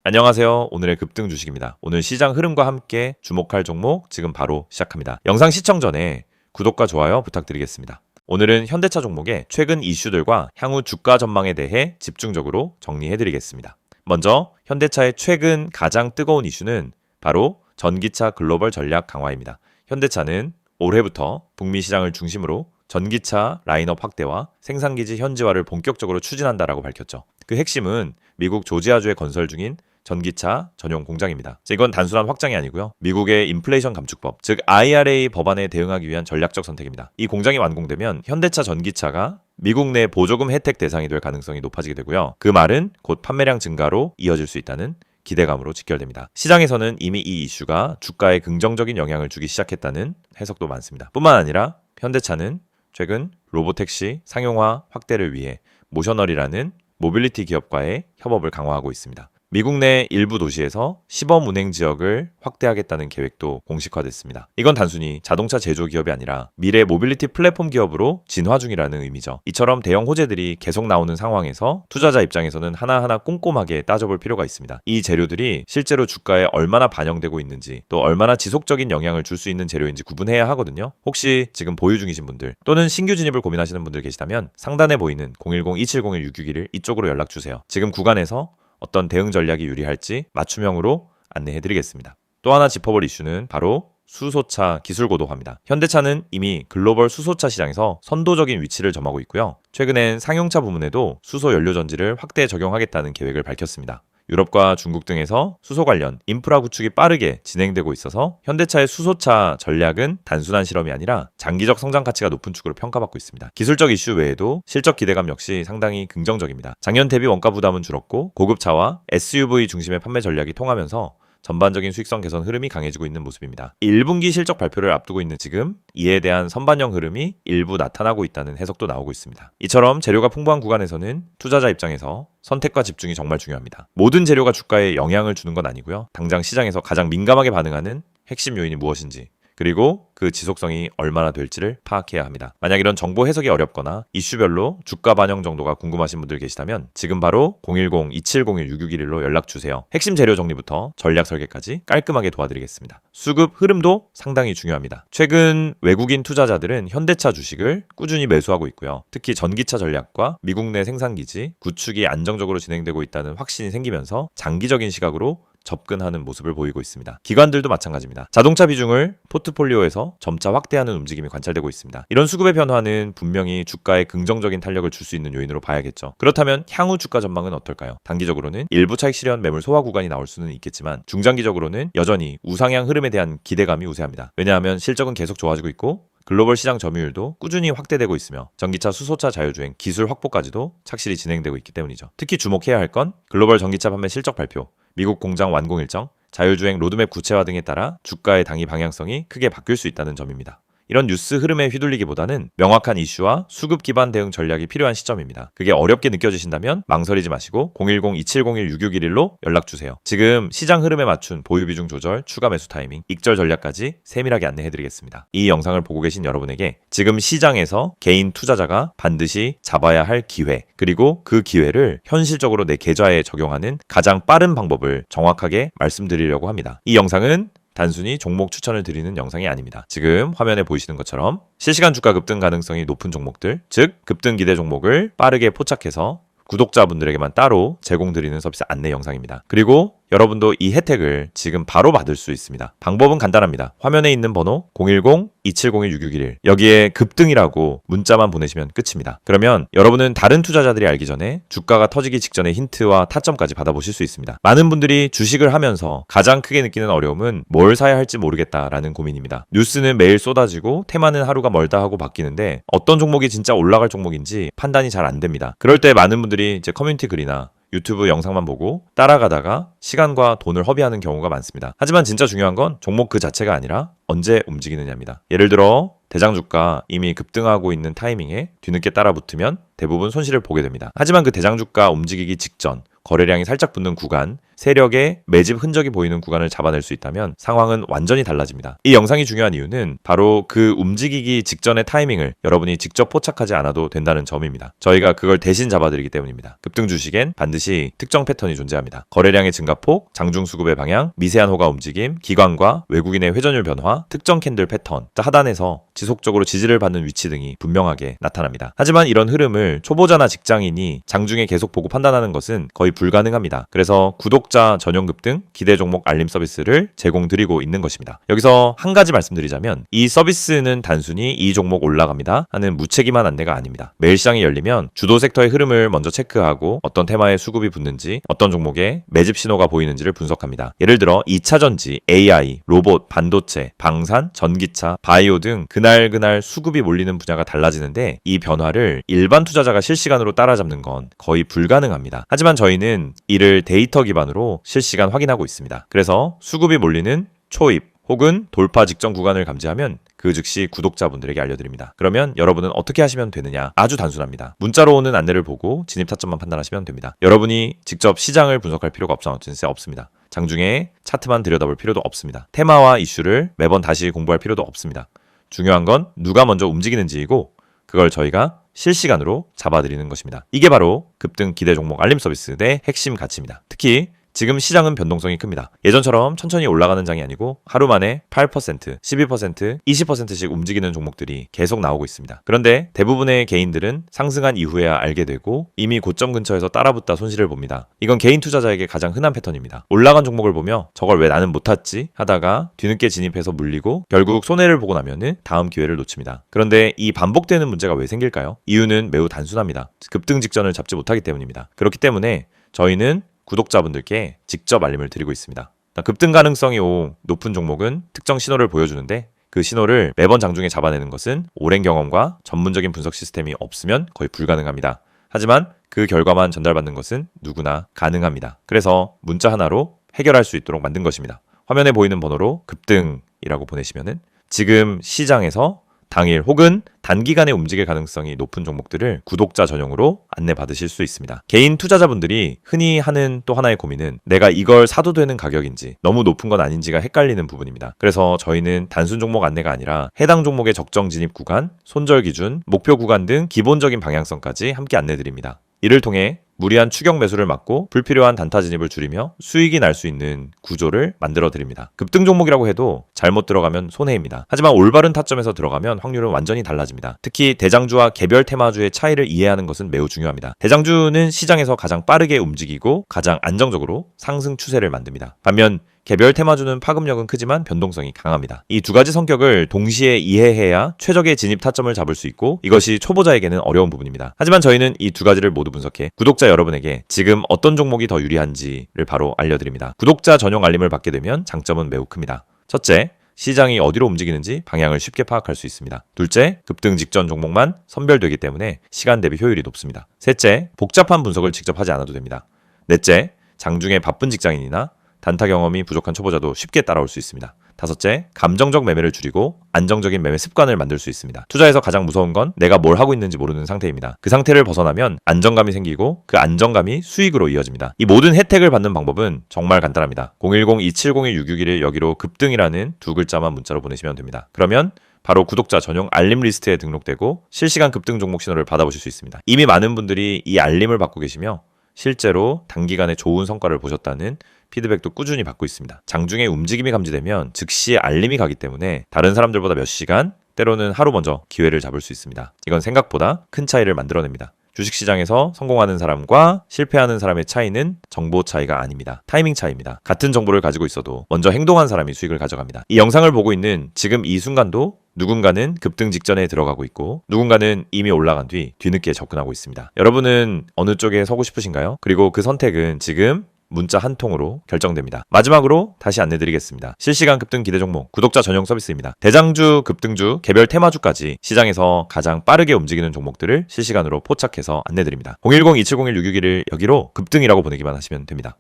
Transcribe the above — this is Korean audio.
안녕하세요. 오늘의 급등 주식입니다. 오늘 시장 흐름과 함께 주목할 종목 지금 바로 시작합니다. 영상 시청 전에 구독과 좋아요 부탁드리겠습니다. 오늘은 현대차 종목의 최근 이슈들과 향후 주가 전망에 대해 집중적으로 정리해드리겠습니다. 먼저 현대차의 최근 가장 뜨거운 이슈는 바로 전기차 글로벌 전략 강화입니다. 현대차는 올해부터 북미 시장을 중심으로 전기차 라인업 확대와 생산기지 현지화를 본격적으로 추진한다라고 밝혔죠. 그 핵심은 미국 조지아주에 건설 중인 전기차 전용 공장입니다. 이건 단순한 확장이 아니고요. 미국의 인플레이션 감축법, 즉 IRA 법안에 대응하기 위한 전략적 선택입니다. 이 공장이 완공되면 현대차 전기차가 미국 내 보조금 혜택 대상이 될 가능성이 높아지게 되고요. 그 말은 곧 판매량 증가로 이어질 수 있다는 기대감으로 직결됩니다. 시장에서는 이미 이 이슈가 주가에 긍정적인 영향을 주기 시작했다는 해석도 많습니다. 뿐만 아니라 현대차는 최근 로보택시 상용화 확대를 위해 모셔널이라는 모빌리티 기업과의 협업을 강화하고 있습니다. 미국 내 일부 도시에서 시범 운행 지역을 확대하겠다는 계획도 공식화됐습니다. 이건 단순히 자동차 제조 기업이 아니라 미래 모빌리티 플랫폼 기업으로 진화 중이라는 의미죠. 이처럼 대형 호재들이 계속 나오는 상황에서 투자자 입장에서는 하나하나 꼼꼼하게 따져볼 필요가 있습니다. 이 재료들이 실제로 주가에 얼마나 반영되고 있는지, 또 얼마나 지속적인 영향을 줄 수 있는 재료인지 구분해야 하거든요. 혹시 지금 보유 중이신 분들 또는 신규 진입을 고민하시는 분들 계시다면 상단에 보이는 010-2701-661 이쪽으로 연락주세요. 지금 구간에서 어떤 대응 전략이 유리할지 맞춤형으로 안내해드리겠습니다. 또 하나 짚어볼 이슈는 바로 수소차 기술 고도화입니다. 현대차는 이미 글로벌 수소차 시장에서 선도적인 위치를 점하고 있고요. 최근엔 상용차 부문에도 수소 연료 전지를 확대 적용하겠다는 계획을 밝혔습니다. 유럽과 중국 등에서 수소 관련 인프라 구축이 빠르게 진행되고 있어서 현대차의 수소차 전략은 단순한 실험이 아니라 장기적 성장 가치가 높은 축으로 평가받고 있습니다. 기술적 이슈 외에도 실적 기대감 역시 상당히 긍정적입니다. 작년 대비 원가 부담은 줄었고 고급차와 SUV 중심의 판매 전략이 통하면서 전반적인 수익성 개선 흐름이 강해지고 있는 모습입니다. 1분기 실적 발표를 앞두고 있는 지금 이에 대한 선반영 흐름이 일부 나타나고 있다는 해석도 나오고 있습니다. 이처럼 재료가 풍부한 구간에서는 투자자 입장에서 선택과 집중이 정말 중요합니다. 모든 재료가 주가에 영향을 주는 건 아니고요. 당장 시장에서 가장 민감하게 반응하는 핵심 요인이 무엇인지, 그리고 그 지속성이 얼마나 될지를 파악해야 합니다. 만약 이런 정보 해석이 어렵거나 이슈별로 주가 반영 정도가 궁금하신 분들 계시다면 지금 바로 010-2701-6611로 연락주세요. 핵심 재료 정리부터 전략 설계까지 깔끔하게 도와드리겠습니다. 수급 흐름도 상당히 중요합니다. 최근 외국인 투자자들은 현대차 주식을 꾸준히 매수하고 있고요. 특히 전기차 전략과 미국 내 생산기지 구축이 안정적으로 진행되고 있다는 확신이 생기면서 장기적인 시각으로 접근하는 모습을 보이고 있습니다. 기관들도 마찬가지입니다. 자동차 비중을 포트폴리오에서 점차 확대하는 움직임이 관찰되고 있습니다. 이런 수급의 변화는 분명히 주가에 긍정적인 탄력을 줄 수 있는 요인으로 봐야겠죠. 그렇다면 향후 주가 전망은 어떨까요? 단기적으로는 일부 차익 실현 매물 소화 구간이 나올 수는 있겠지만 중장기적으로는 여전히 우상향 흐름에 대한 기대감이 우세합니다. 왜냐하면 실적은 계속 좋아지고 있고 글로벌 시장 점유율도 꾸준히 확대되고 있으며 전기차, 수소차 자율주행 기술 확보까지도 착실히 진행되고 있기 때문이죠. 특히 주목해야 할 건 글로벌 전기차 판매 실적 발표, 미국 공장 완공 일정, 자율주행 로드맵 구체화 등에 따라 주가의 당위 방향성이 크게 바뀔 수 있다는 점입니다. 이런 뉴스 흐름에 휘둘리기보다는 명확한 이슈와 수급 기반 대응 전략이 필요한 시점입니다. 그게 어렵게 느껴지신다면 망설이지 마시고 010-2701-6611로 연락주세요. 지금 시장 흐름에 맞춘 보유 비중 조절, 추가 매수 타이밍, 익절 전략까지 세밀하게 안내해드리겠습니다. 이 영상을 보고 계신 여러분에게 지금 시장에서 개인 투자자가 반드시 잡아야 할 기회, 그리고 그 기회를 현실적으로 내 계좌에 적용하는 가장 빠른 방법을 정확하게 말씀드리려고 합니다. 이 영상은 단순히 종목 추천을 드리는 영상이 아닙니다. 지금 화면에 보이시는 것처럼 실시간 주가 급등 가능성이 높은 종목들, 즉 급등 기대 종목을 빠르게 포착해서 구독자분들에게만 따로 제공드리는 서비스 안내 영상입니다. 그리고 여러분도 이 혜택을 지금 바로 받을 수 있습니다. 방법은 간단합니다. 화면에 있는 번호 010-2701-6611 여기에 급등이라고 문자만 보내시면 끝입니다. 그러면 여러분은 다른 투자자들이 알기 전에 주가가 터지기 직전의 힌트와 타점까지 받아보실 수 있습니다. 많은 분들이 주식을 하면서 가장 크게 느끼는 어려움은 뭘 사야 할지 모르겠다라는 고민입니다. 뉴스는 매일 쏟아지고 테마는 하루가 멀다 하고 바뀌는데 어떤 종목이 진짜 올라갈 종목인지 판단이 잘 안 됩니다. 그럴 때 많은 분들이 이제 커뮤니티 글이나 유튜브 영상만 보고 따라가다가 시간과 돈을 허비하는 경우가 많습니다. 하지만 진짜 중요한 건 종목 그 자체가 아니라 언제 움직이느냐입니다. 예를 들어 대장주가 이미 급등하고 있는 타이밍에 뒤늦게 따라 붙으면 대부분 손실을 보게 됩니다. 하지만 그 대장주가 움직이기 직전 거래량이 살짝 붙는 구간, 세력의 매집 흔적이 보이는 구간을 잡아낼 수 있다면 상황은 완전히 달라집니다. 이 영상이 중요한 이유는 바로 그 움직이기 직전의 타이밍을 여러분이 직접 포착하지 않아도 된다는 점입니다. 저희가 그걸 대신 잡아드리기 때문입니다. 급등 주식엔 반드시 특정 패턴이 존재합니다. 거래량의 증가폭, 장중 수급의 방향, 미세한 호가 움직임, 기관과 외국인의 회전율 변화, 특정 캔들 패턴, 하단에서 지속적으로 지지를 받는 위치 등이 분명하게 나타납니다. 하지만 이런 흐름을 초보자나 직장인이 장중에 계속 보고 판단하는 것은 거의 불가능합니다. 그래서 구독자 전용 급등, 기대 종목 알림 서비스를 제공드리고 있는 것입니다. 여기서 한 가지 말씀드리자면 이 서비스는 단순히 이 종목 올라갑니다 하는 무책임한 안내가 아닙니다. 매일 시장이 열리면 주도 섹터의 흐름을 먼저 체크하고 어떤 테마에 수급이 붙는지, 어떤 종목에 매집 신호가 보이는지를 분석합니다. 예를 들어 2차전지, AI, 로봇, 반도체, 방산, 전기차, 바이오 등 그날 수급이 몰리는 분야가 달라지는데 이 변화를 일반 투자자가 실시간으로 따라잡는 건 거의 불가능합니다. 하지만 저희는 이를 데이터 기반으로 실시간 확인하고 있습니다. 그래서 수급이 몰리는 초입 혹은 돌파 직전 구간을 감지하면 그 즉시 구독자분들에게 알려드립니다. 그러면 여러분은 어떻게 하시면 되느냐? 아주 단순합니다. 문자로 오는 안내를 보고 진입 타점만 판단하시면 됩니다. 여러분이 직접 시장을 분석할 필요가 없습니다. 장중에 차트만 들여다볼 필요도 없습니다. 테마와 이슈를 매번 다시 공부할 필요도 없습니다. 중요한 건 누가 먼저 움직이는지이고 그걸 저희가 실시간으로 잡아드리는 것입니다. 이게 바로 급등 기대 종목 알림 서비스의 핵심 가치입니다. 특히 지금 시장은 변동성이 큽니다. 예전처럼 천천히 올라가는 장이 아니고 하루 만에 8%, 12%, 20%씩 움직이는 종목들이 계속 나오고 있습니다. 그런데 대부분의 개인들은 상승한 이후에야 알게 되고 이미 고점 근처에서 따라붙다 손실을 봅니다. 이건 개인 투자자에게 가장 흔한 패턴입니다. 올라간 종목을 보며 저걸 왜 나는 못 탔지? 하다가 뒤늦게 진입해서 물리고 결국 손해를 보고 나면은 다음 기회를 놓칩니다. 그런데 이 반복되는 문제가 왜 생길까요? 이유는 매우 단순합니다. 급등 직전을 잡지 못하기 때문입니다. 그렇기 때문에 저희는 구독자분들께 직접 알림을 드리고 있습니다. 급등 가능성이 높은 종목은 특정 신호를 보여주는데 그 신호를 매번 장중에 잡아내는 것은 오랜 경험과 전문적인 분석 시스템이 없으면 거의 불가능합니다. 하지만 그 결과만 전달받는 것은 누구나 가능합니다. 그래서 문자 하나로 해결할 수 있도록 만든 것입니다. 화면에 보이는 번호로 급등이라고 보내시면은 지금 시장에서 당일 혹은 단기간에 움직일 가능성이 높은 종목들을 구독자 전용으로 안내받으실 수 있습니다. 개인 투자자분들이 흔히 하는 또 하나의 고민은 내가 이걸 사도 되는 가격인지 너무 높은 건 아닌지가 헷갈리는 부분입니다. 그래서 저희는 단순 종목 안내가 아니라 해당 종목의 적정 진입 구간, 손절 기준, 목표 구간 등 기본적인 방향성까지 함께 안내드립니다. 이를 통해 무리한 추격 매수를 막고 불필요한 단타 진입을 줄이며 수익이 날 수 있는 구조를 만들어 드립니다. 급등 종목이라고 해도 잘못 들어가면 손해입니다. 하지만 올바른 타점에서 들어가면 확률은 완전히 달라집니다. 특히 대장주와 개별 테마주의 차이를 이해하는 것은 매우 중요합니다. 대장주는 시장에서 가장 빠르게 움직이고 가장 안정적으로 상승 추세를 만듭니다. 반면 개별 테마주는 파급력은 크지만 변동성이 강합니다. 이 두 가지 성격을 동시에 이해해야 최적의 진입 타점을 잡을 수 있고 이것이 초보자에게는 어려운 부분입니다. 하지만 저희는 이 두 가지를 모두 분석해 구독자 여러분에게 지금 어떤 종목이 더 유리한지를 바로 알려드립니다. 구독자 전용 알림을 받게 되면 장점은 매우 큽니다. 첫째, 시장이 어디로 움직이는지 방향을 쉽게 파악할 수 있습니다. 둘째, 급등 직전 종목만 선별되기 때문에 시간 대비 효율이 높습니다. 셋째, 복잡한 분석을 직접 하지 않아도 됩니다. 넷째, 장중에 바쁜 직장인이나 단타 경험이 부족한 초보자도 쉽게 따라올 수 있습니다. 다섯째, 감정적 매매를 줄이고 안정적인 매매 습관을 만들 수 있습니다. 투자에서 가장 무서운 건 내가 뭘 하고 있는지 모르는 상태입니다. 그 상태를 벗어나면 안정감이 생기고 그 안정감이 수익으로 이어집니다. 이 모든 혜택을 받는 방법은 정말 간단합니다. 010-2701-661 여기로 급등이라는 두 글자만 문자로 보내시면 됩니다. 그러면 바로 구독자 전용 알림 리스트에 등록되고 실시간 급등 종목 신호를 받아보실 수 있습니다. 이미 많은 분들이 이 알림을 받고 계시며 실제로 단기간에 좋은 성과를 보셨다는 피드백도 꾸준히 받고 있습니다. 장중에 움직임이 감지되면 즉시 알림이 가기 때문에 다른 사람들보다 몇 시간, 때로는 하루 먼저 기회를 잡을 수 있습니다. 이건 생각보다 큰 차이를 만들어냅니다. 주식시장에서 성공하는 사람과 실패하는 사람의 차이는 정보 차이가 아닙니다. 타이밍 차이입니다. 같은 정보를 가지고 있어도 먼저 행동한 사람이 수익을 가져갑니다. 이 영상을 보고 있는 지금 이 순간도 누군가는 급등 직전에 들어가고 있고 누군가는 이미 올라간 뒤 뒤늦게 접근하고 있습니다. 여러분은 어느 쪽에 서고 싶으신가요? 그리고 그 선택은 지금 문자 한 통으로 결정됩니다. 마지막으로 다시 안내드리겠습니다. 실시간 급등 기대 종목 구독자 전용 서비스입니다. 대장주, 급등주, 개별 테마주까지 시장에서 가장 빠르게 움직이는 종목들을 실시간으로 포착해서 안내드립니다. 010-2701-661 여기로 급등이라고 보내기만 하시면 됩니다.